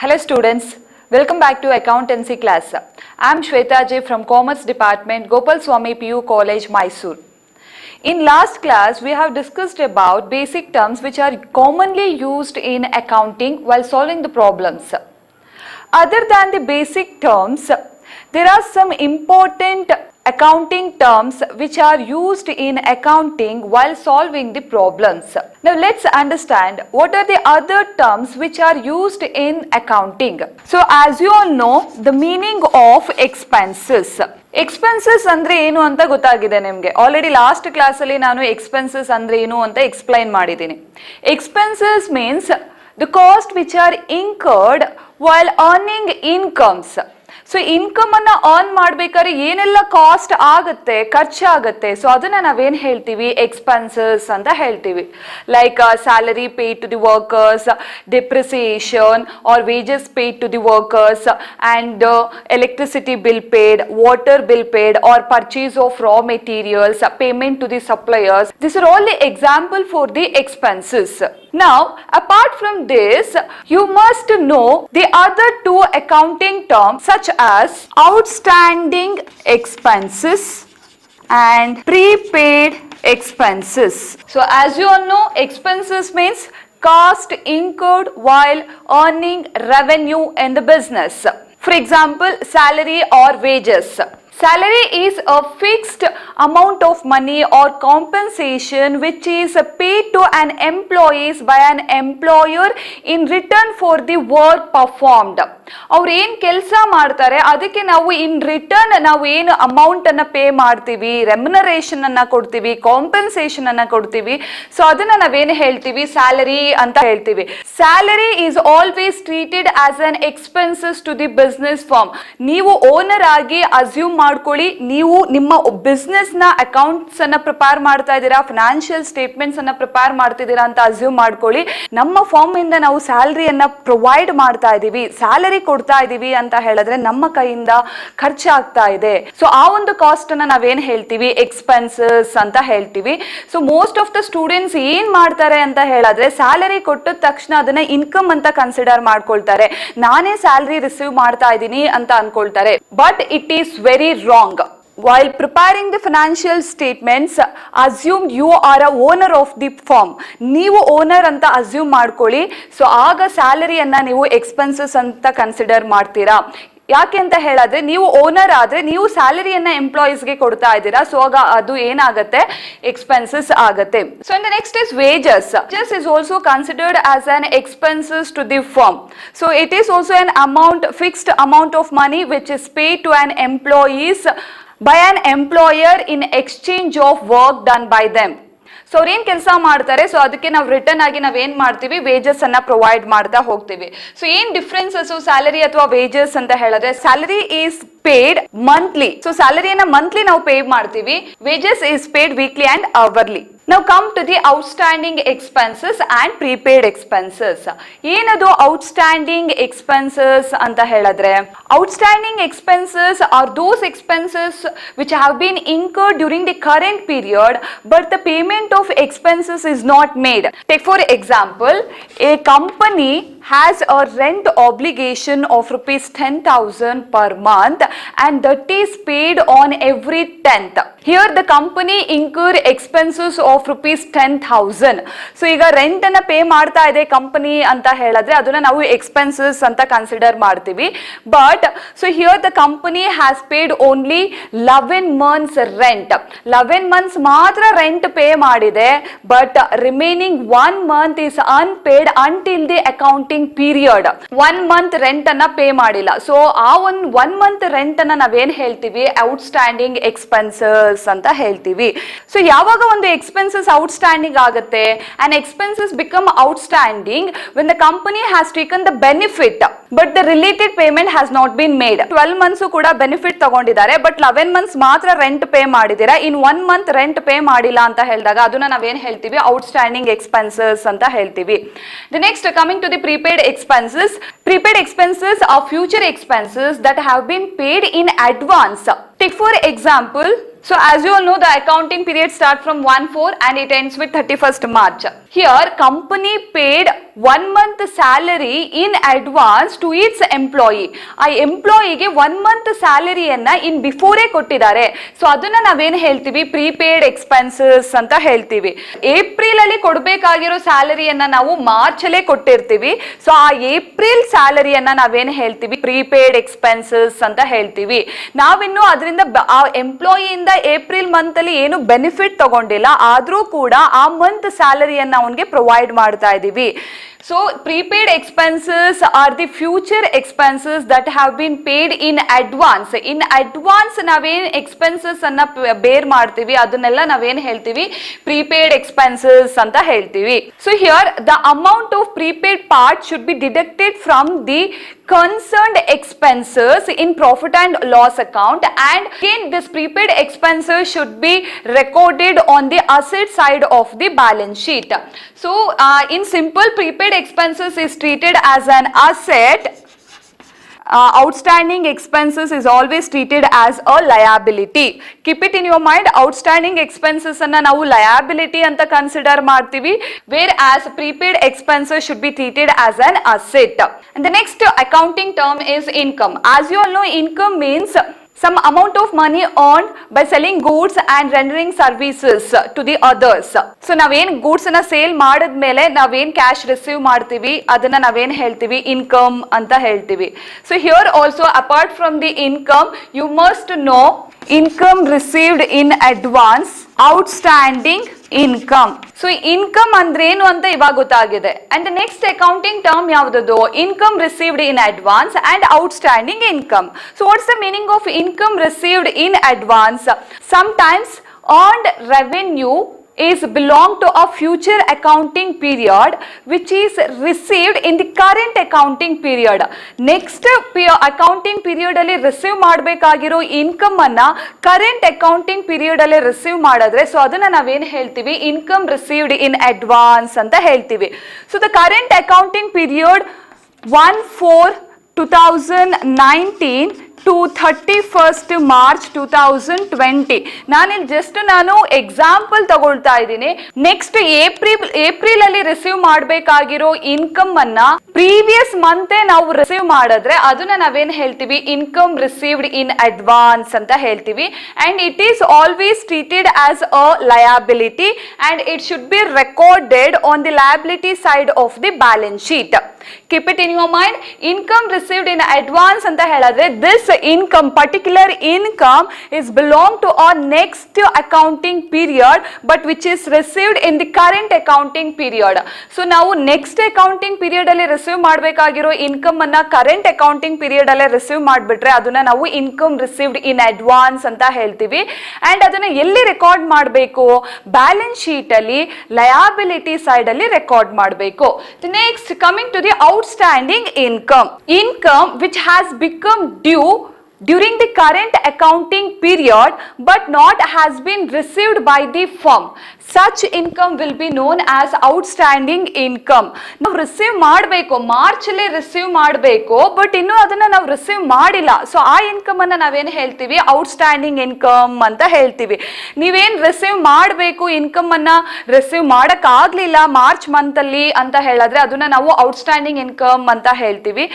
Hello students, welcome back to accountancy class. I am Shweta J from Commerce Department, Gopal Swami PU College, Mysore. In last class, we have discussed about basic terms which are commonly used in accounting while solving the problems. Other than the basic terms, there are some important accounting terms which are used in accounting while solving the problems. Now let's understand what are the other terms which are used in accounting. So as you all know, the meaning of expenses. Expenses ಅಂದ್ರೆ ಏನು ಅಂತ ಗೊತ್ತಾಗಿದೆ ನಿಮಗೆ. Already last ಕ್ಲಾಸಲ್ಲಿ ನಾನು expenses ಅಂದ್ರೆ ಏನು ಅಂತ ಎಕ್ಸ್ಪ್ಲೈನ್ ಮಾಡಿದ್ದೀನಿ. Expenses means the cost which are incurred while earning incomes. So income ಅನ್ನ ಅರ್ನ್ ಮಾಡ್ಬೇಕಾದ್ರೆ ಏನೆಲ್ಲ ಕಾಸ್ಟ್ ಆಗುತ್ತೆ, ಖರ್ಚಾಗುತ್ತೆ, ಸೊ ಅದನ್ನ ನಾವೇನ್ ಹೇಳ್ತೀವಿ, ಎಕ್ಸ್ಪೆನ್ಸಸ್ ಅಂತ ಹೇಳ್ತೀವಿ. Like salary paid to the workers, depreciation or wages paid to the workers, and electricity bill paid, water bill paid, or purchase of raw materials, payment to the suppliers. These are all the example for the expenses. Now, apart from this, you must know the other two accounting terms such as outstanding expenses and prepaid expenses. So, as you all know, expenses means cost incurred while earning revenue in the business. For example, salary or wages. Salary is a fixed amount of money or compensation which is paid to an employee by an employer in return for the work performed. ಅವ್ರು ಏನು ಕೆಲಸ ಮಾಡ್ತಾರೆ ಅದಕ್ಕೆ ನಾವು in return ನಾವು ಏನು amount ಅನ್ನ pay ಮಾಡ್ತೀವಿ, ರೆಮ್ಯುನರೇಷನ್ ಅನ್ನ ಕೊಡ್ತೀವಿ, ಕಾಂಪನ್ಸೇಷನ್ ಅನ್ನ ಕೊಡ್ತೀವಿ. ಸೊ ಅದನ್ನ ನಾವೇನು ಹೇಳ್ತೀವಿ, ಸ್ಯಾಲರಿ ಅಂತ ಹೇಳ್ತೀವಿ. Salary is always treated as an expenses to the business firm. ನೀವು ಓನರ್ ಆಗಿ ಅಸ್ಯೂಮ್ ಮಾಡ್ಕೊಳ್ಳಿ, ನೀವು ನಿಮ್ಮ ಬಿಸ್ನೆಸ್ ನ ಅಕೌಂಟ್ಸ್ ಅನ್ನ ಪ್ರಿಪೇರ್ ಮಾಡ್ತಾ ಇದ್ದೀರಾ, ಫಿನಾನ್ಷಿಯಲ್ ಸ್ಟೇಟ್ಮೆಂಟ್ಸ್ ಅನ್ನ ಪ್ರಿಪೇರ್ ಮಾಡ್ತಿದ್ದೀರಾ ಅಂತ ಅಸ್ಯೂಮ್ ಮಾಡ್ಕೊಳ್ಳಿ. ನಮ್ಮ ಫಾರ್ಮ್ ಇಂದ ನಾವು ಸ್ಯಾಲರಿಯನ್ನ ಪ್ರೊವೈಡ್ ಮಾಡ್ತಾ ಇದೀವಿ, ಸ್ಯಾಲರಿ ಕೊಡ್ತಾ ಇದೀವಿ ಅಂತ ಹೇಳಿದ್ರೆ ನಮ್ಮ ಕೈಯಿಂದ ಖರ್ಚಾಗ್ತಾ ಇದೆ. ಸೊ ಆ ಒಂದು ಕಾಸ್ಟ್ ಅನ್ನ ನಾವೇನ್ ಹೇಳ್ತೀವಿ, ಎಕ್ಸ್ಪೆನ್ಸಸ್ ಅಂತ ಹೇಳ್ತೀವಿ. So most of the students ಏನ್ ಮಾಡ್ತಾರೆ ಅಂತ ಹೇಳಿದ್ರೆ ಸ್ಯಾಲರಿ ಕೊಟ್ಟ ತಕ್ಷಣ ಅದನ್ನ ಇನ್ಕಮ್ ಅಂತ ಕನ್ಸಿಡರ್ ಮಾಡ್ಕೊಳ್ತಾರೆ, ನಾನೇ ಸ್ಯಾಲರಿ ರಿಸೀವ್ ಮಾಡ್ತಾ ಇದ್ದೀನಿ ಅಂತ ಅನ್ಕೊಳ್ತಾರೆ. But it is very wrong. While preparing the financial statements, assume you are a owner of the firm. ನೀವು ಓನರ್ ಅಂತ ಅಸ್ಯೂಮ್ ಮಾಡ್ಕೊಳ್ಳಿ. ಸೊ ಆಗ ಸ್ಯಾಲರಿಯನ್ನ ನೀವು ಎಕ್ಸ್ಪೆನ್ಸಸ್ ಅಂತ ಕನ್ಸಿಡರ್ ಮಾಡ್ತೀರಾ. ಯಾಕೆ ಅಂತ ಹೇಳಿದ್ರೆ ನೀವು ಓನರ್ ಆದ್ರೆ ನೀವು ಸ್ಯಾಲರಿಯನ್ನ ಎಂಪ್ಲಾಯೀಸ್ಗೆ ಕೊಡ್ತಾ ಇದ್ದೀರಾ. ಸೊ ಆಗ ಅದು ಏನಾಗುತ್ತೆ, ಎಕ್ಸ್ಪೆನ್ಸಸ್ ಆಗುತ್ತೆ. So in the next is wages. Wages is also considered as an expenses to the firm. So it is also an amount, fixed amount of money which is paid to an employees by an employer in exchange of work done by them. So ಅವ್ರು ಏನ್ ಕೆಲಸ ಮಾಡ್ತಾರೆ, so ಅದಕ್ಕೆ ನಾವು return ಆಗಿ ನಾವೇನ್ ಮಾಡ್ತೀವಿ, wages ಅನ್ನ ಪ್ರೊವೈಡ್ ಮಾಡ್ತಾ ಹೋಗ್ತೀವಿ. ಸೊ ಏನ್ ಡಿಫ್ರೆನ್ಸಸ್ ಸ್ಯಾಲರಿ ಅಥವಾ ವೇಜಸ್ ಅಂತ ಹೇಳಿದ್ರೆ, salary is paid monthly. So ಸ್ಯಾಲರಿಯನ್ನ ಮಂತ್ಲಿ ನಾವು ಪೇ ಮಾಡ್ತೀವಿ, wages is paid weekly and hourly. Now come to the outstanding expenses and prepaid expenses. ಏನದು outstanding expenses ಅಂತ ಹೇಳಿದ್ರೆ, outstanding expenses are those expenses which have been incurred during the current period but the payment of expenses is not made. Take for example, a company has a rent obligation of rupees 10,000 per month and that is paid on every 10th. Here the company incur expenses of rupees 10,000. So ಈಗ rent ಅನ್ನ pay ಮಾಡ್ತಾ ಇದೆ company ಅಂತ ಹೇಳಿದ್ರೆ ಅದನ್ನ ನಾವು expenses ಅಂತ consider ಮಾಡ್ತೀವಿ. But so here the company has paid only 11 months rent. 11 months ಮಾತ್ರ ರೆಂಟ್ ಪೇ ಮಾಡಿದೆ, but remaining 1 month is unpaid until the accounting period. 1 month rent ಅನ್ನ ಪೇ ಮಾಡಿಲ್ಲ. ಸೊ ಆ ಒಂದು 1 month ರೆಂಟ್ ಅನ್ನ ನಾವೇನ್ ಹೇಳ್ತೀವಿ, ಔಟ್ಸ್ಟ್ಯಾಂಡಿಂಗ್ ಎಕ್ಸ್ಪೆನ್ಸಸ್ ಅಂತ ಹೇಳ್ತೀವಿ. ಸೊ ಯಾವಾಗ ಒಂದು ಎಕ್ಸ್ಪೆನ್ಸಸ್ ಔಟ್ಸ್ಟ್ಯಾಂಡಿಂಗ್ ಆಗುತ್ತೆ, and expenses become outstanding when the company has taken the benefit but the related payment has not been made. 12 months ಕೂಡ ಬೆನಿಫಿಟ್ ತಗೊಂಡಿದ್ದಾರೆ, ಬಟ್ 11 months ಮಾತ್ರ ರೆಂಟ್ ಪೇ ಮಾಡಿದ್ದೀರಾ, ಇನ್ 1 month ರೆಂಟ್ ಪೇ ಮಾಡಿಲ್ಲ ಅಂತ ಹೇಳಿದಾಗ ಅದನ್ನ ನಾವೇನ್ ಹೇಳ್ತೀವಿ, ಔಟ್ಸ್ಟ್ಯಾಂಡಿಂಗ್ ಎಕ್ಸ್ಪೆನ್ಸಸ್ ಅಂತ ಹೇಳ್ತೀವಿ. The next, coming to the prepaid expenses. Prepaid expenses are future expenses that have been paid in advance. Take for example, so as you all know, the accounting period starts from 1/4 and it ends with 31st March. Here company paid 1 month salary in advance to its employee. ಆ ಎಂಪ್ಲಾಯಿಗೆ 1 month ಸ್ಯಾಲರಿಯನ್ನ ಇನ್ ಬಿಫೋರೇ ಕೊಟ್ಟಿದ್ದಾರೆ. So ಅದನ್ನ ನಾವೇನ್ ಹೇಳ್ತೀವಿ, prepaid expenses ಅಂತ ಹೇಳ್ತೀವಿ. April ಅಲ್ಲಿ ಕೊಡ್ಬೇಕಾಗಿರೋ ಸ್ಯಾಲರಿಯನ್ನ ನಾವು ಮಾರ್ಚ್ ಅಲ್ಲೇ ಕೊಟ್ಟಿರ್ತೀವಿ. ಸೊ ಆ ಏಪ್ರಿಲ್ ಸ್ಯಾಲರಿಯನ್ನ ನಾವೇನ್ ಹೇಳ್ತೀವಿ, ಪ್ರೀಪೇಡ್ ಎಕ್ಸ್ಪೆನ್ಸಸ್ ಅಂತ ಹೇಳ್ತೀವಿ. ನಾವಿನ್ನು ಅದರಿಂದ ಆ ಎಂಪ್ಲಾಯಿಯಿಂದ ಏಪ್ರಿಲ್ ಮಂತ್ ಅಲ್ಲಿ ಏನು ಬೆನಿಫಿಟ್ ತಗೊಂಡಿಲ್ಲ, ಆದ್ರೂ ಕೂಡ ಆ ಮಂತ್ ಸ್ಯಾಲರಿಯನ್ನ ಅವನಿಗೆ ಪ್ರೊವೈಡ್ ಮಾಡ್ತಾ ಇದೀವಿ. So prepaid expenses are the future expenses that have been paid in advance. In advance ನಾವೇನ್ ಎಕ್ಸ್ಪೆನ್ಸಸ್ ಅನ್ನ ಬೇರ್ ಮಾಡ್ತೀವಿ ಅದನ್ನೆಲ್ಲ ನಾವೇನ್ ಹೇಳ್ತೀವಿ, ಪ್ರೀಪೇಡ್ ಎಕ್ಸ್ಪೆನ್ಸಸ್ ಅಂತ ಹೇಳ್ತೀವಿ. So here the amount of prepaid part should be deducted from the concerned expenses in profit and loss account, and again this prepaid expenses should be recorded on the asset side of the balance sheet. So in simple, prepaid expenses is treated as an asset. Outstanding expenses is always treated as a liability. Keep it in your mind, outstanding expenses anna ನಾವು liability ಅಂತ consider ಮಾಡ್ತೀವಿ, whereas prepaid expenses should be treated as an asset. And the next accounting term is income. As you all know, income means some amount of money earned by selling goods and rendering services to the others. So ನಾವೇನ್ goods ಅನ್ನ sale ಮಾಡಿದ್ಮೇಲೆ ನಾವೇನ್ cash receive ಮಾಡ್ತೀವಿ ಅದನ್ನ ನಾವೇನ್ ಹೇಳ್ತೀವಿ, income ಅಂತ ಹೇಳ್ತೀವಿ. So here also apart from the income you must know income received in advance, outstanding income. So income ಅಂದ್ರೆ ಏನು ಅಂತ ಇವಾಗ ಗೊತ್ತಾಗಿದೆ. ಅಂಡ್ ನೆಕ್ಸ್ಟ್ ಅಕೌಂಟಿಂಗ್ ಟರ್ಮ್ ಯಾವ್ದು, income received in advance and outstanding income. So what's the meaning of income received in advance? Sometimes earned revenue is belong to a future accounting period which is received in the current accounting period. Next accounting period ಅಲ್ಲಿ receive ಮಾಡಬೇಕಾಗಿರೋ income ಅನ್ನ current accounting period ಅಲ್ಲಿ receive ಮಾಡಿದ್ರೆ so ಅದನ್ನ ನಾವೇನ್ ಹೇಳ್ತೀವಿ, income received in advance ಅಂತ ಹೇಳ್ತೀವಿ. So the current accounting period 1/4/2019 to 31st March 2020. ನಾನು ಎಕ್ಸಾಂಪಲ್ ತಗೊಳ್ತಾ ಇದ್ದೀನಿ. ನೆಕ್ಸ್ಟ್ ಏಪ್ರಿಲ್ ಅಲ್ಲಿ ರಿಸೀವ್ ಮಾಡಬೇಕಾಗಿರೋ ಇನ್ಕಮ್ ಅನ್ನ ಪ್ರೀವಿಯಸ್ ಮಂತ್ ನಾವು ರಿಸೀವ್ ಮಾಡಿದ್ರೆ ಅದನ್ನ ನಾವೇನ್ ಹೇಳ್ತೀವಿ, ಇನ್ಕಮ್ ರಿಸೀವ್ಡ್ ಇನ್ ಅಡ್ವಾನ್ಸ್ ಅಂತ ಹೇಳ್ತೀವಿ. And it is always treated as a liability and it should be recorded on the liability side of the balance sheet. Keep it in your mind. Income received in advance ಅಂತ ಹೇಳಿದ್ರೆ this income, particular income is belong to our next accounting period but which is received in the current accounting period. So ನಾವು next accounting period ಅಲ್ಲಿ receive ಮಾಡಬೇಕಾಗಿರೋ income ಅನ್ನ current accounting period ಅಲ್ಲೇ receive ಮಾಡಿಬಿಟ್ರೆ ಅದನ್ನ ನಾವು income received in advance ಅಂತ ಹೇಳ್ತೀವಿ. And ಅದನ್ನ ಎಲ್ಲಿ ರೆಕಾರ್ಡ್ ಮಾಡಬೇಕು, ಬ್ಯಾಲೆನ್ಸ್ ಶೀಟ್ ಅಲ್ಲಿ ಲಯಬಿಲಿಟಿ ಸೈಡ್ ಅಲ್ಲಿ ರೆಕಾರ್ಡ್ ಮಾಡಬೇಕು. Next coming to the outstanding income which has become due during the current accounting period but not has been received by the firm. Such income will be known as outstanding income. ನಾವು receive ಮಾಡಬೇಕು, March ಅಲ್ಲಿ receive ಮಾಡಬೇಕು but ಇನ್ನು ಅದನ್ನ ನಾವು receive ಮಾಡಿಲ್ಲ. So ಆ income ಅನ್ನ ನಾವೇನ್ ಹೇಳ್ತೀವಿ, ಔಟ್ಸ್ಟ್ಯಾಂಡಿಂಗ್ ಇನ್ಕಮ್ ಅಂತ ಹೇಳ್ತೀವಿ. ನೀವೇನ್ ರಿಸೀವ್ ಮಾಡಬೇಕು, ಇನ್ಕಮ್ ಅನ್ನ ರಿಸೀವ್ ಮಾಡಕ್ ಆಗ್ಲಿಲ್ಲ ಮಾರ್ಚ್ ಮಂತ್ ಅಲ್ಲಿ ಅಂತ ಹೇಳಿದ್ರೆ ಅದನ್ನ ನಾವು ಔಟ್ಸ್ಟ್ಯಾಂಡಿಂಗ್ ಇನ್ಕಮ್ ಅಂತ ಹೇಳ್ತೀವಿ.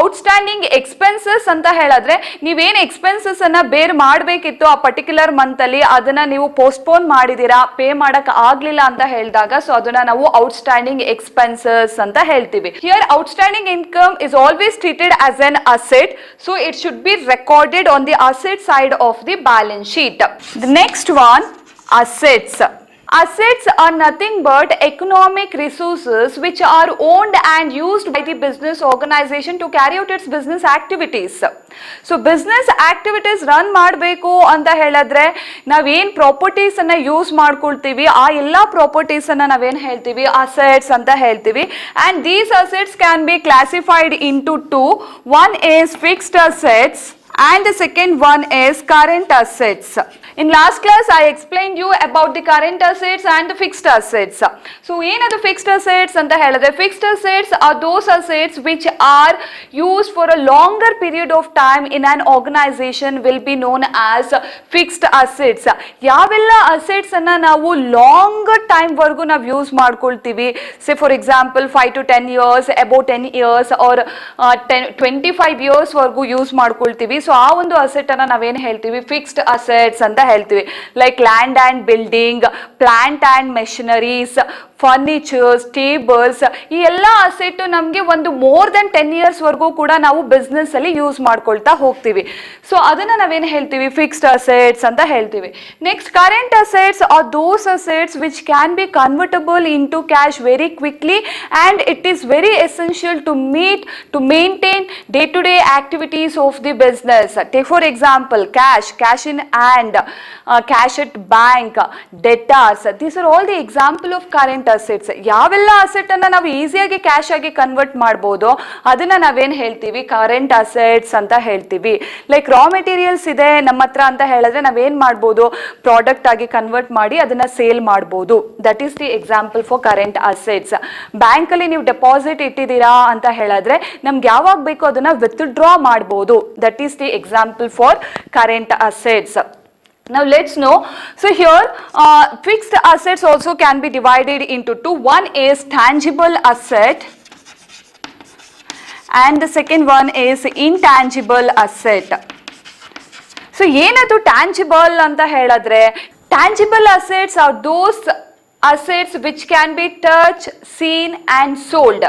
ಔಟ್ಸ್ಟ್ಯಾಂಡಿಂಗ್ ಎಕ್ಸ್ಪೆನ್ಸಸ್ ಅಂತ ಹೇಳಿದ್ರೆ ನೀವೇನ್ ಎಕ್ಸ್ಪೆನ್ಸಸ್ ಅನ್ನ ಬೇರ್ ಮಾಡಬೇಕಿತ್ತು ಆ ಪರ್ಟಿಕ್ಯುಲರ್ ಮಂತ್ ಅಲ್ಲಿ ಅದನ್ನ ನೀವು ಪೋಸ್ಟ್ಪೋನ್ ಮಾಡಿದೀರಾ, ಪೇ ಮಾಡಕ್ ಆಗ್ಲಿಲ್ಲ ಅಂತ ಹೇಳಿದಾಗ ಸೊ ಅದನ್ನ ನಾವು ಔಟ್ಸ್ಟ್ಯಾಂಡಿಂಗ್ ಎಕ್ಸ್ಪೆನ್ಸಸ್ ಅಂತ ಹೇಳ್ತೀವಿ. Here outstanding income is always treated as N asset, so it should be recorded on the asset side of the balance sheet. The next one, assets. Assets are nothing but economic resources which are owned and used by the business organization to carry out its business activities. So business activities run ಮಾಡಬೇಕು ಅಂತ ಹೇಳಿದ್ರೆ ನಾವೇನ್ properties ಅನ್ನ use ಮಾಡ್ಕೊಳ್ತೀವಿ ಆ ಎಲ್ಲಾ properties ಅನ್ನ ನಾವೇನ್ ಹೇಳ್ತೀವಿ, ಅಸೆಟ್ಸ್ ಅಂತ ಹೇಳ್ತೀವಿ. And these assets can be classified into two. One is fixed assets and the second one is current assets. In last class I explained you about the current assets and the fixed assets. So ಏನದು fixed assets ಅಂತ ಹೇಳಿದ್ರೆ fixed assets are those assets which are used for a longer period of time in an organization will be known as fixed assets. ಯಾವೆಲ್ಲ assets ಅನ್ನ ನಾವು longer time ವರೆಗೂ ನಾವು use ಮಾಡ್ಕೊಳ್ತೀವಿ, say for example 5 to 10 years, about 10 years or 25 years ವರೆಗೂ use ಮಾಡ್ಕೊಳ್ತೀವಿ. So ಆ ಒಂದು ಅಸೆಟ್ ಅನ್ನ ನಾವೇನು ಹೇಳ್ತೀವಿ, ಫಿಕ್ಸ್ಡ್ ಅಸೆಟ್ಸ್ ಅಂತ ಹೇಳ್ತೀವಿ. Like land and building, plant and machineries, furnitures, tables, ಈ ಎಲ್ಲ ಅಸೆಟ್ ನಮಗೆ ಒಂದು ಮೋರ್ ದೆನ್ 10 years ವರೆಗೂ ಕೂಡ ನಾವು ಬಿಸ್ನೆಸ್ ಅಲ್ಲಿ ಯೂಸ್ ಮಾಡ್ಕೊಳ್ತಾ ಹೋಗ್ತೀವಿ. ಸೊ ಅದನ್ನ ನಾವೇನು ಹೇಳ್ತೀವಿ, ಫಿಕ್ಸ್ಡ್ ಅಸೆಟ್ಸ್ ಅಂತ ಹೇಳ್ತೀವಿ. Next current assets are those assets which can be convertible into cash very quickly and it is very essential to maintain day-to-day activities of the business. Take for example cash in hand, cash at bank, debtors. These are all the example of current assets. ಯಾವೆಲ್ಲ asset ಅನ್ನ ನಾವು ಈಸಿಯಾಗಿ cash ಆಗಿ convert ಮಾಡಬಹುದು ಅದನ್ನ ನಾವೇನ್ ಹೇಳ್ತೀವಿ, current assets ಅಂತ ಹೇಳ್ತೀವಿ. ಲೈಕ್ ರಾ ಮೆಟೀರಿಯಲ್ಸ್ ಇದೆ ನಮ್ಮ ಹತ್ರ ಅಂತ ಹೇಳಿದ್ರೆ ನಾವೇನ್ ಮಾಡ್ಬೋದು, ಪ್ರಾಡಕ್ಟ್ ಆಗಿ ಕನ್ವರ್ಟ್ ಮಾಡಿ ಅದನ್ನ ಸೇಲ್ ಮಾಡ್ಬೋದು. That is the example for current assets. Bank ಅಲ್ಲಿ ನೀವು ಡೆಪಾಸಿಟ್ ಇಟ್ಟಿದ್ದೀರಾ ಅಂತ ಹೇಳಿದ್ರೆ ನಮ್ಗೆ ಯಾವಾಗ ಬೇಕು ಅದನ್ನ ವಿತ್ಡ್ರಾ ಮಾಡಬಹುದು. That is the example for current assets. Now let's know. So here fixed assets also can be divided into two. One is tangible asset and the second one is intangible asset. So ಏನದು tangible ಅಂತ ಹೇಳಿದ್ರೆ, tangible assets are those assets which can be touched, seen and sold.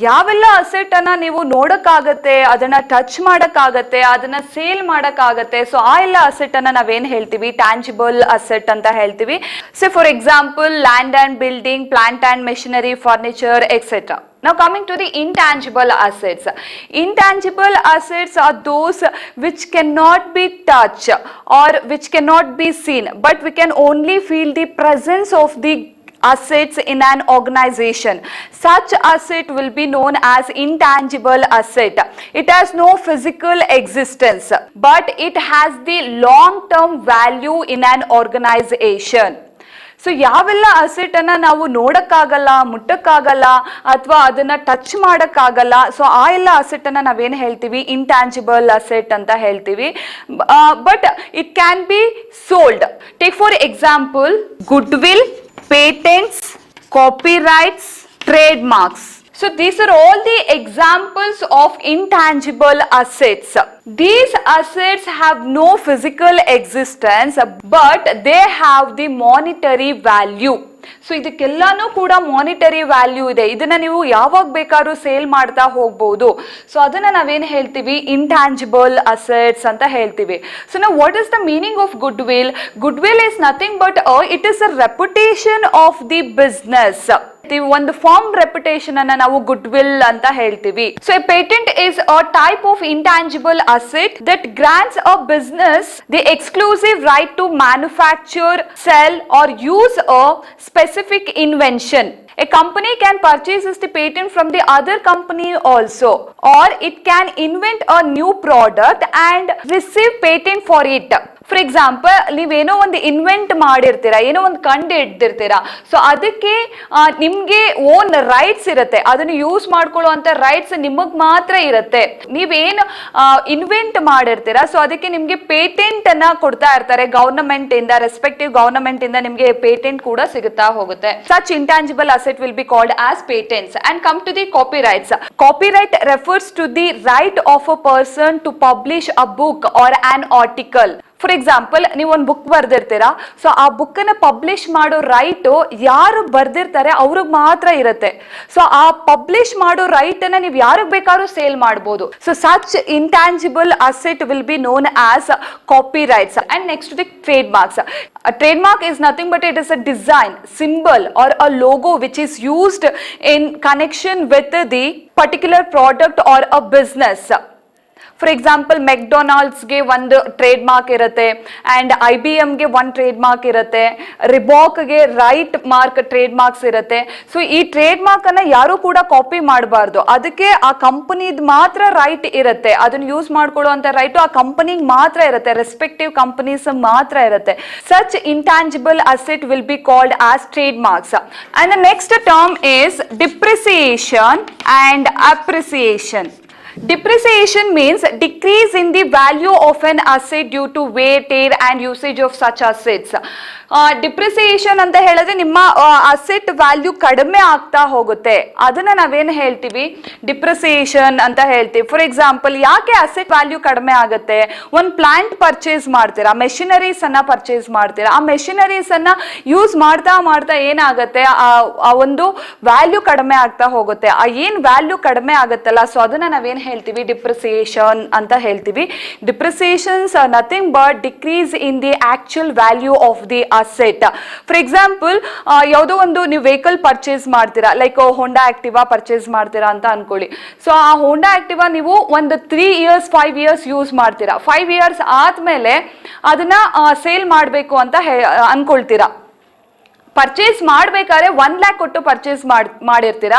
ಯಾವೆಲ್ಲ asset ಅನ್ನ ನೀವು ನೋಡಕ್ಕಾಗತ್ತೆ, ಅದನ್ನ touch ಮಾಡಕ್ಕಾಗತ್ತೆ, ಅದನ್ನ sale ಮಾಡಕ್ಕಾಗತ್ತೆ, so ಆ ಎಲ್ಲ ಅಸೆಟ್ ಅನ್ನ ನಾವೇನ್ ಹೇಳ್ತೀವಿ, ಟ್ಯಾಂಜಿಬಲ್ ಅಸೆಟ್ ಅಂತ ಹೇಳ್ತೀವಿ. So for example land and building, plant and machinery, furniture etcetera. Now coming to the intangible assets. Intangible assets are those which cannot be touched or which cannot be seen, but we can only feel the presence of the assets in an organization. Such asset will be known as intangible asset. It has no physical existence, but it has the long-term value in an organization. So ಯಾವೆಲ್ಲ asset ಅನ್ನ ನಾವು ನೋಡಕ್ಕಾಗಲ್ಲ, ಮುಟ್ಟಕ್ಕಾಗಲ್ಲ ಅಥವಾ ಅದನ್ನ touch ಮಾಡಕ್ಕಾಗಲ್ಲ, so ಆ ಎಲ್ಲ asset ಅನ್ನ ನಾವೇನು ಹೇಳ್ತೀವಿ, ಇಂಟ್ಯಾಂಜಿಬಲ್ ಅಸೆಟ್ ಅಂತ ಹೇಳ್ತೀವಿ. But it can be sold. Take for example good will, patents, copyrights, trademarks. So these are all the examples of intangible assets. These assets have no physical existence, but they have the monetary value. So ಇದಕ್ಕೆಲ್ಲಾನು ಕೂಡ monetary value ಇದೆ. ಇದನ್ನ ನೀವು ಯಾವಾಗ ಬೇಕಾದ್ರೂ sale ಮಾಡ್ತಾ ಹೋಗ್ಬಹುದು. So ಅದನ್ನ ನಾವೇನು ಹೇಳ್ತೀವಿ, ಇಂಟ್ಯಾಂಜಿಬಲ್ ಅಸೆಟ್ಸ್ ಅಂತ ಹೇಳ್ತೀವಿ. ಸೊ ನಾವು what is the meaning of goodwill? Goodwill is nothing but it is a reputation of the business. ಒಂದು ಫಾರ್ಮ್ ರೆಪ್ಯುಟೇಷನ್ ಅನ್ನ ನಾವು ಗುಡ್ ವಿಲ್ ಅಂತ ಹೇಳ್ತೀವಿ. So a patent is a type of intangible asset that grants a business the exclusive right to manufacture, sell or use a specific invention. A company can purchase the patent from the other company also, or it can invent a new product and receive patent for it. For example ನೀವೇನೋ ಒಂದು invent ಮಾಡಿರ್ತೀರಾ, ಏನೋ ಒಂದು ಕಂಡು ಹಿಡ್ದಿರ್ತೀರಾ, so ಅದಕ್ಕೆ ನಿಮ್ಗೆ own rights ಇರುತ್ತೆ, ಅದನ್ನು use ಮಾಡ್ಕೊಳ್ಳುವಂತ rights ನಿಮಗ್ ಮಾತ್ರ ಇರುತ್ತೆ. ನೀವೇನು ಇನ್ವೆಂಟ್ ಮಾಡಿರ್ತೀರಾ, ಸೊ ಅದಕ್ಕೆ ನಿಮ್ಗೆ ಪೇಟೆಂಟ್ ಅನ್ನ ಕೊಡ್ತಾ ಇರ್ತಾರೆ ಗವರ್ನಮೆಂಟ್ ಇಂದ, ರೆಸ್ಪೆಕ್ಟಿವ್ ಗವರ್ನಮೆಂಟ್ ಇಂದ ನಿಮ್ಗೆ ಪೇಟೆಂಟ್ ಕೂಡ ಸಿಗುತ್ತಾ ಹೋಗುತ್ತೆ. Such intangible asset will be called as patents. And come to the copyrights. Copyright refers to the right of a person to publish a book or an article. For example ನೀವು ಒಂದು book ಬರ್ದಿರ್ತೀರಾ, so ಆ ಬುಕ್ಕನ್ನು publish ಮಾಡೋ right ಯಾರು ಬರ್ದಿರ್ತಾರೆ ಅವ್ರಿಗೆ ಮಾತ್ರ ಇರುತ್ತೆ. So ಆ ಪಬ್ಲಿಷ್ ಮಾಡೋ ರೈಟ್ ಅನ್ನ ನೀವು ಯಾರಿಗೆ ಬೇಕಾದ್ರೂ ಸೇಲ್ ಮಾಡ್ಬೋದು. So such intangible asset will be known as copyrights. And next the trademarks. A trademark is nothing but it is a design, symbol or a logo which is used in connection with the particular product or a business. For example ಮೆಕ್ಡೊನಾಲ್ಡ್ಸ್ಗೆ ಒಂದು trade mark ಇರುತ್ತೆ, and IBMಗೆ ಒಂದು trade mark ಇರುತ್ತೆ, ರಿಬಾಕ್ಗೆ right mark trade marks ಇರುತ್ತೆ. So ಈ trade mark ಅನ್ನ ಯಾರು ಕೂಡ ಕಾಪಿ ಮಾಡಬಾರ್ದು, ಅದಕ್ಕೆ ಆ ಕಂಪನಿದ್ ಮಾತ್ರ ರೈಟ್ ಇರುತ್ತೆ, ಅದನ್ನ ಯೂಸ್ ಮಾಡ್ಕೊಳ್ಳುವಂತ ರೈಟ್ ಆ ಕಂಪನಿಗೆ ಮಾತ್ರ ಇರುತ್ತೆ, ರೆಸ್ಪೆಕ್ಟಿವ್ ಕಂಪನೀಸ್ ಮಾತ್ರ ಇರುತ್ತೆ. Such intangible asset will be called as trade marks. And the next term is depreciation and appreciation. Depreciation means decrease in the value of an asset due to wear, tear and usage of such assets. Depreciation ಅಂತ ಹೇಳಿದ್ರೆ ನಿಮ್ಮ asset value ಕಡಿಮೆ ಆಗ್ತಾ ಹೋಗುತ್ತೆ, ಅದನ್ನ ನಾವೇನು ಹೇಳ್ತೀವಿ depreciation ಅಂತ ಹೇಳ್ತೀವಿ. ಫಾರ್ ಎಕ್ಸಾಂಪಲ್, ಯಾಕೆ ಅಸೆಟ್ ವ್ಯಾಲ್ಯೂ ಕಡಿಮೆ ಆಗುತ್ತೆ? ಒಂದು ಪ್ಲಾಂಟ್ ಪರ್ಚೇಸ್ ಮಾಡ್ತೀರಾ, ಮೆಷಿನರೀಸ್ ಅನ್ನ ಪರ್ಚೇಸ್ ಮಾಡ್ತೀರಾ, ಆ ಮೆಷಿನರೀಸ್ ಅನ್ನ ಯೂಸ್ ಮಾಡ್ತಾ ಮಾಡ್ತಾ ಏನಾಗುತ್ತೆ, ಆ ಒಂದು ವ್ಯಾಲ್ಯೂ ಕಡಿಮೆ ಆಗ್ತಾ ಹೋಗುತ್ತೆ. ಆ ಏನ್ ವ್ಯಾಲ್ಯೂ ಕಡಿಮೆ ಆಗುತ್ತಲ್ಲ, ಸೊ ಅದನ್ನ ನಾವೇನ್ ಹೇಳ್ತೀವಿ ಡಿಪ್ರಿಸಿಯೇಷನ್ ಅಂತ ಹೇಳ್ತೀವಿ. Depreciations are nothing but decrease in the actual value of the asset. For example, ಯಾವುದೋ ಒಂದು ನೀವು ವೆಹಿಕಲ್ ಪರ್ಚೇಸ್ ಮಾಡ್ತೀರಾ, ಲೈಕ್ ಹೋಂಡಾ ಆಕ್ಟಿವಾ ಪರ್ಚೇಸ್ ಮಾಡ್ತೀರಾ ಅಂತ ಅನ್ಕೊಳ್ಳಿ. ಸೊ ಆ ಹೋಂಡಾ ಆಕ್ಟಿವಾ ನೀವು ಒಂದು 3 years 5 years ಯೂಸ್ ಮಾಡ್ತೀರಾ. 5 years ಆದ್ಮೇಲೆ ಅದನ್ನ ಸೇಲ್ ಮಾಡಬೇಕು ಅಂತ ಅನ್ಕೊಳ್ತೀರಾ. ಪರ್ಚೇಸ್ ಮಾಡಬೇಕಾದ್ರೆ 1 lakh ಕೊಟ್ಟು ಪರ್ಚೇಸ್ ಮಾಡಿರ್ತೀರಾ,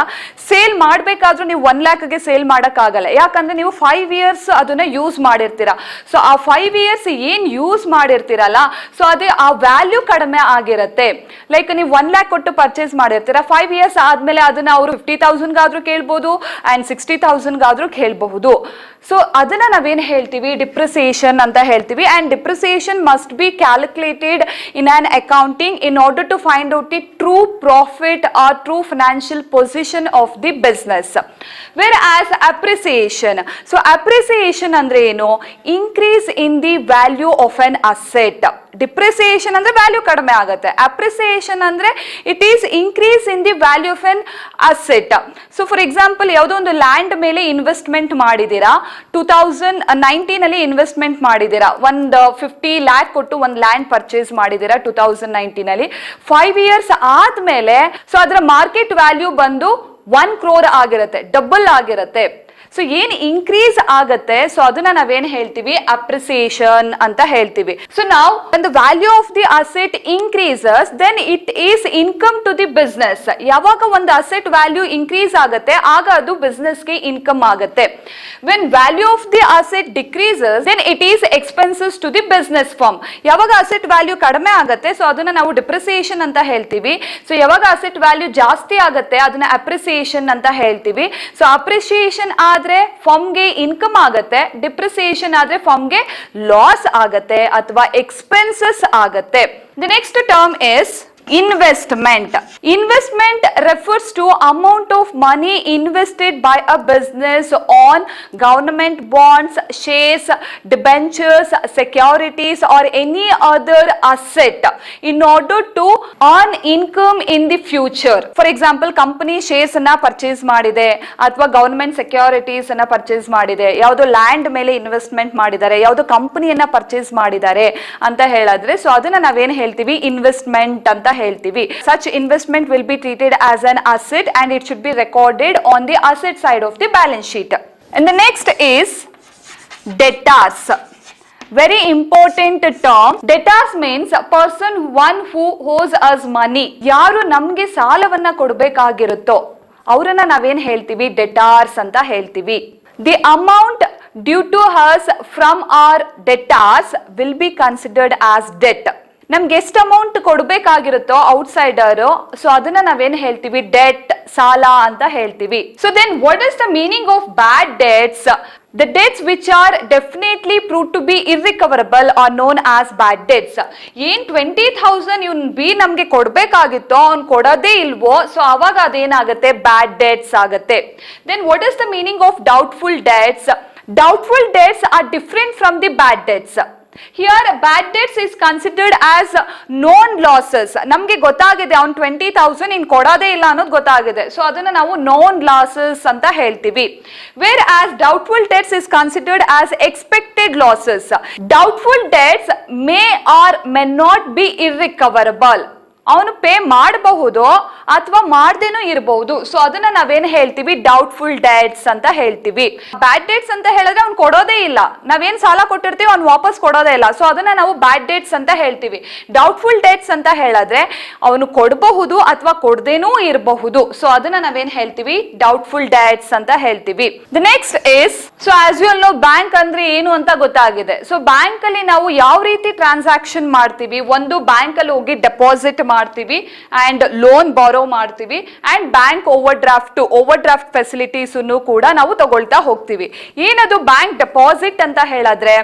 ಸೇಲ್ ಮಾಡಬೇಕಾದ್ರೂ ನೀವು 1 lakhಗೆ ಸೇಲ್ ಮಾಡೋಕ್ಕಾಗಲ್ಲ, ಯಾಕಂದ್ರೆ ನೀವು 5 years ಅದನ್ನ ಯೂಸ್ ಮಾಡಿರ್ತೀರಾ. ಸೊ ಆ 5 years ಏನ್ ಯೂಸ್ ಮಾಡಿರ್ತೀರಲ್ಲ, ಸೊ ಅದೇ ಆ ವ್ಯಾಲ್ಯೂ ಕಡಿಮೆ ಆಗಿರುತ್ತೆ. ಲೈಕ್ ನೀವು 1 lakh ಕೊಟ್ಟು ಪರ್ಚೇಸ್ ಮಾಡಿರ್ತೀರಾ, 5 years ಆದ್ಮೇಲೆ ಅದನ್ನ ಅವರು 50,000ಗಾದ್ರೂ ಕೇಳ್ಬೋದು ಅಂಡ್ 60,000ಗಾದ್ರೂ ಕೇಳಬಹುದು. ಸೊ ಅದನ್ನ ನಾವೇನ್ ಹೇಳ್ತೀವಿ ಡಿಪ್ರಿಸಿಯೇಷನ್ ಅಂತ ಹೇಳ್ತೀವಿ. And depreciation must be calculated in an accounting in order to find out the true profit or true financial position of the business. Whereas appreciation, so appreciation ಅಂದ್ರೆ ಏನು? Increase in the value of an asset. Depreciation ಅಂದ್ರೆ value ಕಡಿಮೆ ಆಗುತ್ತೆ, appreciation ಅಂದ್ರೆ it is increase in the value of an asset. So for example, ಯಾವುದೋ ಒಂದು land ಮೇಲೆ investment ಮಾಡಿದ್ದೀರಾ, 2019 ಅಲ್ಲಿ ಇನ್ವೆಸ್ಟ್ಮೆಂಟ್ ಮಾಡಿದ್ದೀರಾ, ಒಂದು 50 lakh ಕೊಟ್ಟು ಒಂದು ಲ್ಯಾಂಡ್ ಪರ್ಚೇಸ್ ಮಾಡಿದ್ದೀರಾ 2019 ಅಲ್ಲಿ. 5 years ಆದ್ಮೇಲೆ ಸೊ ಅದರ ಮಾರ್ಕೆಟ್ ವ್ಯಾಲ್ಯೂ ಬಂದು 1 crore ಆಗಿರುತ್ತೆ, ಡಬಲ್ ಆಗಿರುತ್ತೆ. ಸೊ ಏನ್ ಇನ್ಕ್ರೀಸ್ ಆಗತ್ತೆ, ಸೊ ಅದನ್ನ ನಾವೇನ್ ಹೇಳ್ತೀವಿ ಅಪ್ರಿಸಿಯೇಷನ್ ಅಂತ ಹೇಳ್ತೀವಿ. ಸೊ ನಾವು when the value of the asset increases then it is income to the business. ಯಾವಾಗ ಒಂದು ಅಸೆಟ್ ವ್ಯಾಲ್ಯೂ ಇನ್ಕ್ರೀಸ್ ಆಗತ್ತೆ ಆಗ ಅದು ಬಿಸ್ನೆಸ್ ಗೆ ಇನ್ಕಮ್ ಆಗತ್ತೆ. when value of the asset decreases then it is expenses to the business firm. ಯಾವಾಗ asset value ಕಡಿಮೆ ಆಗತ್ತೆ ಸೊ ಅದನ್ನ ನಾವು ಡಿಪ್ರಿಸಿಯೇಷನ್ ಅಂತ ಹೇಳ್ತೀವಿ. ಸೊ ಯಾವಾಗ ಅಸೆಟ್ ವ್ಯಾಲ್ಯೂ ಜಾಸ್ತಿ ಆಗತ್ತೆ ಅದನ್ನ ಅಪ್ರಿಸಿಯೇಷನ್ ಅಂತ ಹೇಳ್ತೀವಿ. ಸೊ ಅಪ್ರಿಸಿಯೇಷನ್ ಆದ್ರೆ ಫರ್ಮ್ಗೆ ಇನ್ಕಮ್ ಆಗತ್ತೆ, ಡಿಪ್ರಿಸಿಯೇಷನ್ ಆದ್ರೆ ಫರ್ಮ್ಗೆ ಲಾಸ್ ಆಗತ್ತೆ ಅಥವಾ ಎಕ್ಸ್ಪೆನ್ಸಸ್ ಆಗತ್ತೆ. The next term is investment. Investment refers to amount of money invested by a business on government bonds, shares, debentures, securities or any other asset in order to earn income in the future. For example, company shares ಅನ್ನ purchase ಮಾಡಿದೆ ಅಥವಾ government securities ಅನ್ನ purchase ಮಾಡಿದೆ, ಯಾವುದೋ land ಮೇಲೆ investment ಮಾಡಿದ್ದಾರೆ, ಯಾವುದೋ ಕಂಪನಿಯನ್ನ ಪರ್ಚೇಸ್ ಮಾಡಿದ್ದಾರೆ ಅಂತ ಹೇಳಿದ್ರೆ ಸೊ ಅದನ್ನ ನಾವೇನ್ ಹೇಳ್ತೀವಿ ಇನ್ವೆಸ್ಟ್ಮೆಂಟ್ ಅಂತ ಹೇಳ್ತೀವಿ. Such investment will be treated as an asset and it should be recorded on the asset side of the balance sheet. And the next is debtors. Very important term. Debtors means a person one who owes us money. ಯಾರು ನಮ್ಗೆ ಸಾಲವನ್ನ ಕೊಡಬೇಕಾಗಿರುತ್ತೋ ಅವರನ್ನ ನಾವೇನ್ ಹೇಳ್ತೀವಿ ಡೆಟಾರ್ಸ್ ಅಂತ ಹೇಳ್ತೀವಿ. The amount due to us from our debtors will be considered as debt. ನಮ್ಗೆ ಎಷ್ಟು ಅಮೌಂಟ್ ಕೊಡ್ಬೇಕಾಗಿರುತ್ತೋ ಔಟ್ಸೈಡರ್ ಸೊ ಅದನ್ನ ನಾವೇನ್ ಹೇಳ್ತೀವಿ ಡೆಟ್, ಸಾಲ ಅಂತ ಹೇಳ್ತೀವಿ. So then what is the meaning of bad debts? The debts which are definitely proved to be irrecoverable are known as bad debts. ಏನ್ 20,000 ಇವ್ನ್ ಬಿ ನಮ್ಗೆ ಕೊಡ್ಬೇಕಾಗಿತ್ತೋ ಅವ್ನ್ ಕೊಡೋದೇ ಇಲ್ವೋ ಸೊ ಅವಾಗ ಅದೇನಾಗುತ್ತೆ ಬ್ಯಾಡ್ ಡೆಟ್ಸ್ ಆಗುತ್ತೆ. Then what is the meaning of doubtful debts? Doubtful debts are different from the bad debts. Here bad debts is considered as known losses. ನಮ್ಗೆ ಗೊತ್ತಾಗಿದೆ ಅವ್ನು 20,000 ಇನ್ ಕೊಡೋದೇ ಇಲ್ಲ ಅನ್ನೋದು ಗೊತ್ತಾಗಿದೆ ಸೊ ಅದನ್ನ ನಾವು known losses ಅಂತ ಹೇಳ್ತೀವಿ. Whereas doubtful debts is considered as expected losses. Doubtful debts may or may not be irrecoverable. ಅವನು ಪೇ ಮಾಡಬಹುದು ಅಥವಾ ಮಾಡ್ದೇನೂ ಇರಬಹುದು. ಸೊ ಅದನ್ನ ನಾವೇನ್ ಹೇಳ್ತೀವಿ, ಡೌಟ್ಫುಲ್ ಡೆಟ್ಸ್ ಅಂತ ಹೇಳ್ತೀವಿ. ಬ್ಯಾಡ್ ಡೇಟ್ಸ್ ಅಂತ ಹೇಳಿದ್ರೆ ಅವ್ನು ಕೊಡೋದೇ ಇಲ್ಲ, ನಾವೇನ್ ಸಾಲ ಕೊಟ್ಟಿರ್ತೀವಿ ಅವ್ನು ವಾಪಸ್ ಕೊಡೋದೇ ಇಲ್ಲ. ಸೊ ಅದನ್ನ ನಾವು ಬ್ಯಾಡ್ ಡೇಟ್ಸ್ ಅಂತ ಹೇಳ್ತೀವಿ. ಡೌಟ್ಫುಲ್ ಡೇಟ್ಸ್ ಅಂತ ಹೇಳಿದ್ರೆ ಅವನು ಕೊಡಬಹುದು ಅಥವಾ ಕೊಡದೇನೂ ಇರಬಹುದು. ಸೊ ಅದನ್ನ ನಾವೇನ್ ಹೇಳ್ತೀವಿ, ಡೌಟ್ಫುಲ್ ಡೇಟ್ಸ್ ಅಂತ ಹೇಳ್ತೀವಿ. The next is, so as you all know bank ಅಂದ್ರೆ ಏನು ಅಂತ ಗೊತ್ತಾಗಿದೆ. ಸೊ ಬ್ಯಾಂಕ್ ಅಲ್ಲಿ ನಾವು ಯಾವ ರೀತಿ ಟ್ರಾನ್ಸಾಕ್ಷನ್ ಮಾಡ್ತೀವಿ, ಒಂದು ಬ್ಯಾಂಕ್ ಅಲ್ಲಿ ಹೋಗಿ ಡೆಪಾಸಿಟ್ ಮಾಡ್ತೀವಿ ಅಂಡ್ ಲೋನ್ ಬಾರೋ ಮಾಡ್ತೀವಿ and bank overdraft facilities ಕೂಡ ನಾವು ತಗೊಳ್ತಾ ಹೋಗ್ತೀವಿ. ಏನದು ಬ್ಯಾಂಕ್ ಡೆಪಾಸಿಟ್ ಅಂತ ಹೇಳಿದ್ರೆ,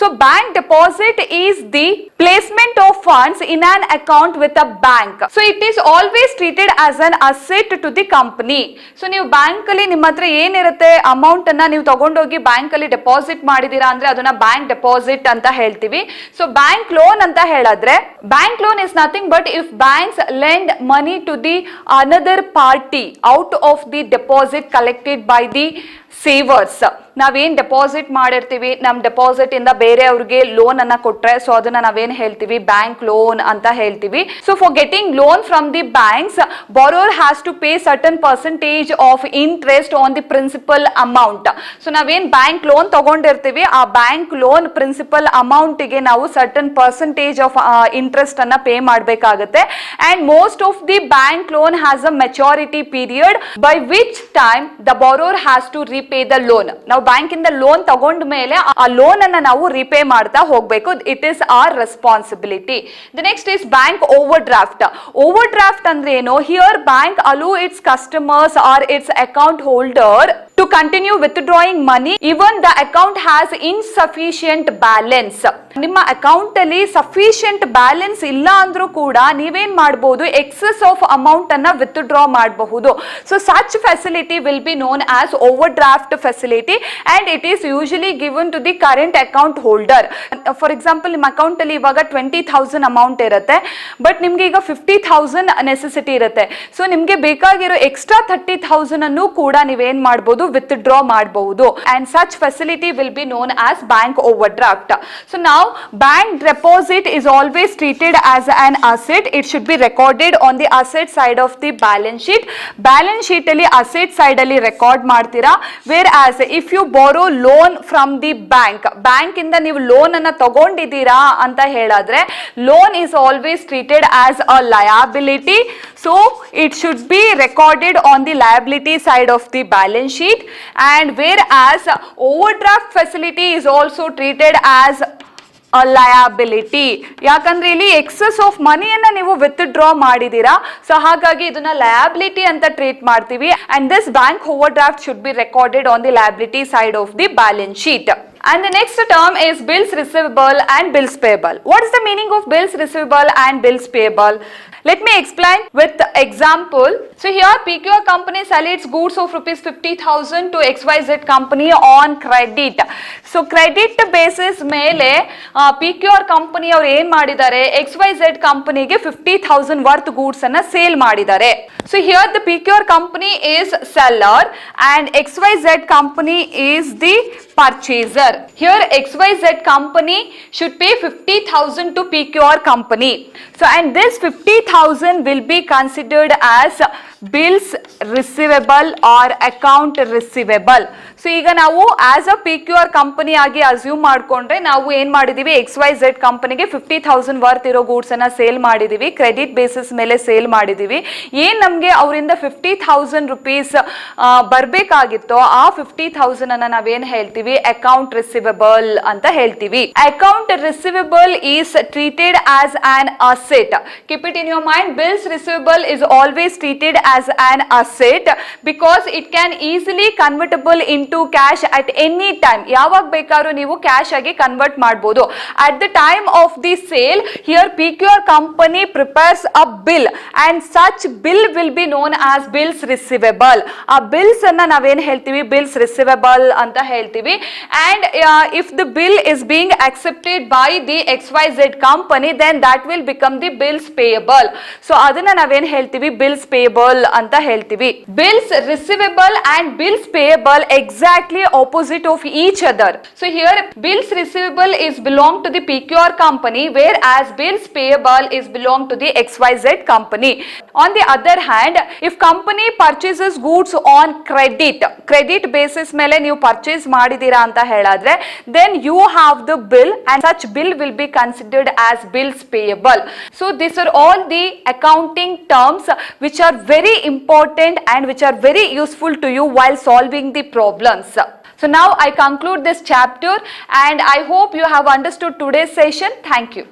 so bank deposit is the placement of funds in an account with a bank. So it is always treated as an asset to the company. So ನೀವು bank ಅಲ್ಲಿ ನಿಮ್ಮ ಹತ್ರ ಏನಿರುತ್ತೆ ಅಮೌಂಟ್ ಅನ್ನ ನೀವು ತಗೊಂಡೋಗಿ ಬ್ಯಾಂಕ್ ಅಲ್ಲಿ ಡೆಪಾಸಿಟ್ ಮಾಡಿದೀರಾ ಅಂದ್ರೆ ಅದನ್ನ ಬ್ಯಾಂಕ್ ಡೆಪಾಸಿಟ್ ಅಂತ ಹೇಳ್ತೀವಿ. ಸೊ ಬ್ಯಾಂಕ್ ಲೋನ್ ಅಂತ ಹೇಳಿದ್ರೆ, bank loan is nothing but if banks lend money to the another party out of the deposit collected by the savers. ನಾವೇನ್ ಡೆಪಾಸಿಟ್ ಮಾಡಿರ್ತೀವಿ, ನಮ್ ಡೆಪಾಸಿಟ್ ಇಂದ ಬೇರೆಯವ್ರಿಗೆ ಲೋನ್ ಅನ್ನ ಕೊಟ್ರೆ ಸೊ ಅದನ್ನ ನಾವೇನ್ ಹೇಳ್ತೀವಿ, ಬ್ಯಾಂಕ್ ಲೋನ್ ಅಂತ ಹೇಳ್ತೀವಿ. So for getting loan from the banks, borrower has to pay certain percentage of interest on the principal amount. So ನಾವೇನ್ ಬ್ಯಾಂಕ್ ಲೋನ್ ತಗೊಂಡಿರ್ತೀವಿ ಆ ಬ್ಯಾಂಕ್ ಲೋನ್ ಪ್ರಿನ್ಸಿಪಲ್ ಅಮೌಂಟ್ ಗೆ ನಾವು ಸರ್ಟನ್ ಪರ್ಸೆಂಟೇಜ್ ಆಫ್ ಇಂಟ್ರೆಸ್ಟ್ ಅನ್ನ pay ಮಾಡಬೇಕಾಗುತ್ತೆ. And most of the bank loan has a maturity period by which time the borrower has to repay the loan. ನಾವು bank ಇಂದ loan ತಗೊಂಡ ಮೇಲೆ ಆ loan ಅನ್ನ ನಾವು ರಿಪೇ ಮಾಡ್ತಾ ಹೋಗ್ಬೇಕು. It is our responsibility. The next is bank overdraft. Overdraft ಅಂದ್ರೆ ಏನು, here bank allow its customers or its account holder to continue withdrawing money even the account has insufficient balance. ನಿಮ್ಮ account ಅಲ್ಲಿ sufficient balance ಇಲ್ಲ ಅಂದ್ರೂ ಕೂಡ ನೀವೇನ್ ಮಾಡಬಹುದು, excess of amount ಅನ್ನ ವಿತ್ಡ್ರಾ ಮಾಡಬಹುದು. So such facility will be known as overdraft facility and it is usually given to the current account holder. For example ನಿಮ್ಮ ಅಕೌಂಟ್ ಅಲ್ಲಿ ಇವಾಗ 20,000 ಅಮೌಂಟ್ ಇರುತ್ತೆ, ಬಟ್ ನಿಮ್ಗೆ ಈಗ 50,000 ನೆಸೆಸಿಟಿ ಇರುತ್ತೆ. ಸೊ ನಿಮ್ಗೆ ಬೇಕಾಗಿರೋ ಎಕ್ಸ್ಟ್ರಾ 30,000 ಅನ್ನು ಕೂಡ ನೀವೇನ್ ಮಾಡಬಹುದು, withdraw ಮಾಡಬಹುದು. And such facility will be known as bank overdraft. So now bank deposit is always treated as an asset. It should be recorded on the asset side of the balance sheet. Balance sheet ಅಲ್ಲಿ asset side ಅಲ್ಲಿ record ಮಾಡ್ತೀರಾ. Whereas if you borrow loan from the bank ಇಂದ ನೀವು loan ಅನ್ನ ತಗೊಂಡಿದ್ದೀರಾ ಅಂತ ಹೇಳಿದ್ರೆ loan is always treated as a liability. So it should be recorded on the liability side of the balance sheet. And whereas overdraft facility is also treated as a liability. ಯಾಕಂದ್ರೆ ಇಲ್ಲಿ excess of ಮನಿಯನ್ನ ನೀವು withdraw ಮಾಡಿದೀರಾ, so ಹಾಗಾಗಿ ಇದನ್ನ liability ಅಂತ treat ಮಾಡ್ತೀವಿ. And this bank overdraft should be recorded on the liability side of the balance sheet. And the next term is bills receivable and bills payable. What is the meaning of bills receivable and bills payable? Let me explain with example. So here PQR company sell its goods of rupees 50,000 to XYZ company on credit. So credit basis ಮೇಲೆ PQR company ಅವರು ಏನ್ ಮಾಡಿದ್ದಾರೆ, XYZ ಕಂಪನಿಗೆ 50,000 worth goods ಅನ್ನ sale ಮಾಡಿದ್ದಾರೆ. So here the PQR company is seller and XYZ company is the purchaser. Here XYZ company should pay 50,000 to PQR company. So and this 50,000 will be considered as bills receivable or account receivable. So ಈಗ ನಾವು as a PQR company ಆಗಿ assume ಮಾಡ್ಕೊಂಡ್ರೆ ನಾವು ಏನ್ ಮಾಡಿದೀವಿ, XYZ ಕಂಪನಿಗೆ 50,000 worth ಇರೋ goods ಅನ್ನ ಸೇಲ್ ಮಾಡಿದೀವಿ, ಕ್ರೆಡಿಟ್ ಬೇಸಿಸ್ ಮೇಲೆ ಸೇಲ್ ಮಾಡಿದೀವಿ. ಏನ್ ನಮ್ಗೆ ಅವರಿಂದ 50,000 ರುಪೀಸ್ ಬರ್ಬೇಕಾಗಿತ್ತೋ ಆ 50,000 ಅನ್ನ ನಾವೇನ್ ಹೇಳ್ತೀವಿ, ಅಕೌಂಟ್ ರಿಸಿವಬಲ್ ಅಂತ ಹೇಳ್ತೀವಿ. Account receivable is treated as an asset. Keep it in your mind, bills receivable is always treated as an asset because it can easily convertible into cash at any time. ಯಾವಾಗ ಬೇಕಾದ್ರೂ ನೀವು cash ಆಗಿ convert ಮಾಡಬಹುದು. At the time of the sale here PQR company prepares a bill and such bill will be known as bills receivable. ಆ bills ಅನ್ನ ನಾವೇನ್ ಹೇಳ್ತೀವಿ, bills ರಿಸಿವಬಲ್ ಅಂತ ಹೇಳ್ತೀವಿ. And if the bill is being accepted by the XYZ company then that will become the bills payable. So ಅದನ್ನ ನಾವೇನ್ ಹೇಳ್ತೀವಿ, bills payable receivable ಅಂತ ಹೇಳ್ತೀವಿ. Bills receivable and bills payable exactly opposite of each other. So here bills receivable is belong to the PQR company, whereas bills payable is belong to the XYZ company. On the other hand, if company purchases goods on credit basis ಮೇಲೆ ನೀವು purchase ಮಾಡಿದೀರಾ ಅಂತ ಹೇಳಿದ್ರೆ, then you have the bill and such bill will be considered as bills payable. So these are all the accounting terms which are very important and which are very useful to you while solving the problems. So now I conclude this chapter and I hope you have understood today's session. Thank you.